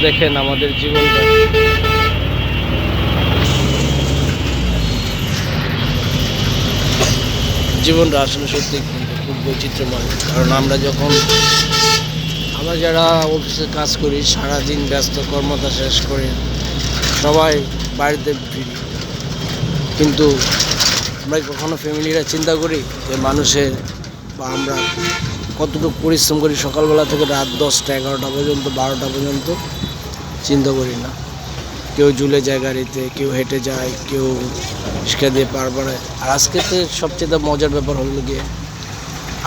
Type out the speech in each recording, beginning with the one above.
দেখেন আমাদের জীবনটা। জীবনটা আসলে সত্যি কিন্তু খুব বৈচিত্র্যময়। কারণ আমরা যারা অফিসে কাজ করি, সারাদিন ব্যস্ত কর্মতা শেষ করে সবাই বাড়িতে ফিরি, কিন্তু আমরা কখনো ফ্যামিলিরা চিন্তা করি যে মানুষের বা আমরা কতটুকু পরিশ্রম করি সকালবেলা থেকে রাত 10টা 11টা পর্যন্ত, 12টা পর্যন্ত? চিন্তা করি না। কেউ ঝুলে যায় গাড়িতে, কেউ হেঁটে যায়, কেউ রিক্সা দিয়ে পার বাড়ায়। আর আজকে তো সবচেয়ে মজার ব্যাপার হলো গিয়ে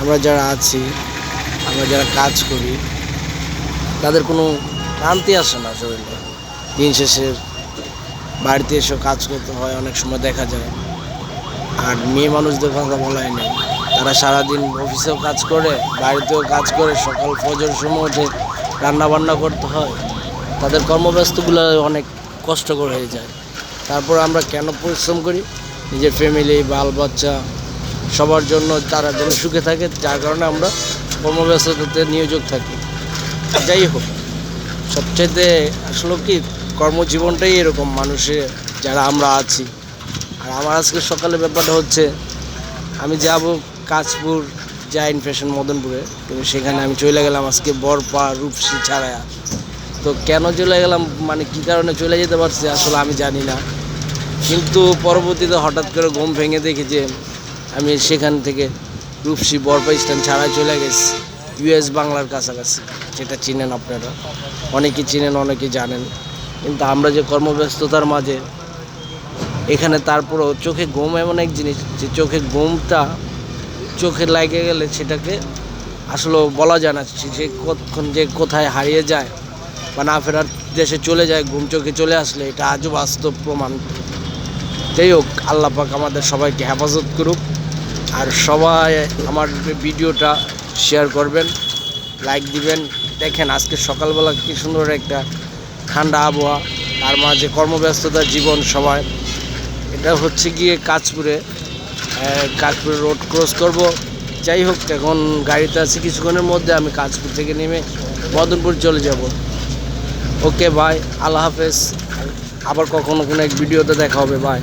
আমরা যারা আছি, আমরা যারা কাজ করি, তাদের কোনো ক্লান্তি আসে না শরীরে। দিন শেষে বাড়িতে এসেও কাজ করতে হয়, অনেক সময় দেখা যায়। আর মেয়ে মানুষদের কথা বলাই নেই, তারা সারাদিন অফিসেও কাজ করে, বাড়িতেও কাজ করে, সকাল ফজর সময় উঠে রান্নাবান্না করতে হয়। তাদের কর্মব্যস্তগুলো অনেক কষ্টকর হয়ে যায়। তারপর আমরা কেন পরিশ্রম করি? নিজের ফ্যামিলি, বাল বাচ্চা সবার জন্য, তারা যেন সুখে থাকে, যার কারণে আমরা কর্মব্যস্ততাতে নিয়োজিত থাকি। যাই হোক, সবচাইতে আসলে কি কর্মজীবনটাই এরকম, মানুষের যারা আমরা আছি। আর আমার আজকে সকালে ব্যাপারটা হচ্ছে, আমি যাব কাঁচপুর জাইন ফ্যাশন মদনপুরে, কিন্তু সেখানে আমি চলে গেলাম আজকে বরপা রূপসী ছাড়া। তো কেন চলে গেলাম, মানে কী কারণে চলে যেতে পারছি আসলে আমি জানি না। কিন্তু পরবর্তীতে হঠাৎ করে ঘুম ভেঙে দেখি যে আমি সেখান থেকে রূপসী বরপা স্ট্যান্ড ছাড়াই চলে গেছি ইউএস বাংলার কাছাকাছি। যেটা চিনেন আপনারা, অনেকেই চিনেন, অনেকেই জানেন। কিন্তু আমরা যে কর্মব্যস্ততার মাঝে এখানে, তারপরেও চোখে ঘুম এমন এক জিনিস, যে চোখে ঘুমটা চোখে লাগে গেলে সেটাকে আসলে বলা যায় না, যে কতক্ষণ যে কোথায় হারিয়ে যায় বা না ফেরার দেশে চলে যায়, ঘুম চোখে চলে আসলে, এটা আজও বাস্তব প্রমাণ। যাই হোক, আল্লাহ পাক আমাদের সবাইকে হেফাজত করুক। আর সবাই আমার ভিডিওটা শেয়ার করবেন, লাইক দিবেন। দেখেন আজকে সকালবেলা কী সুন্দর একটা ঠান্ডা আবহাওয়া, তার মাঝে কর্মব্যস্ততার জীবন সবাই। এটা হচ্ছে গিয়ে কাঁচপুরে রোড ক্রস করব। যাই হোক, এখন গাড়িতে আছি, কিছুক্ষণের মধ্যে আমি কাঁচপুর থেকে নেমে মদনপুর চলে যাব। ওকে, বাই, আল্লাহ হাফেজ। আবার কখনো কোনো এক ভিডিওতে দেখা হবে, বাই।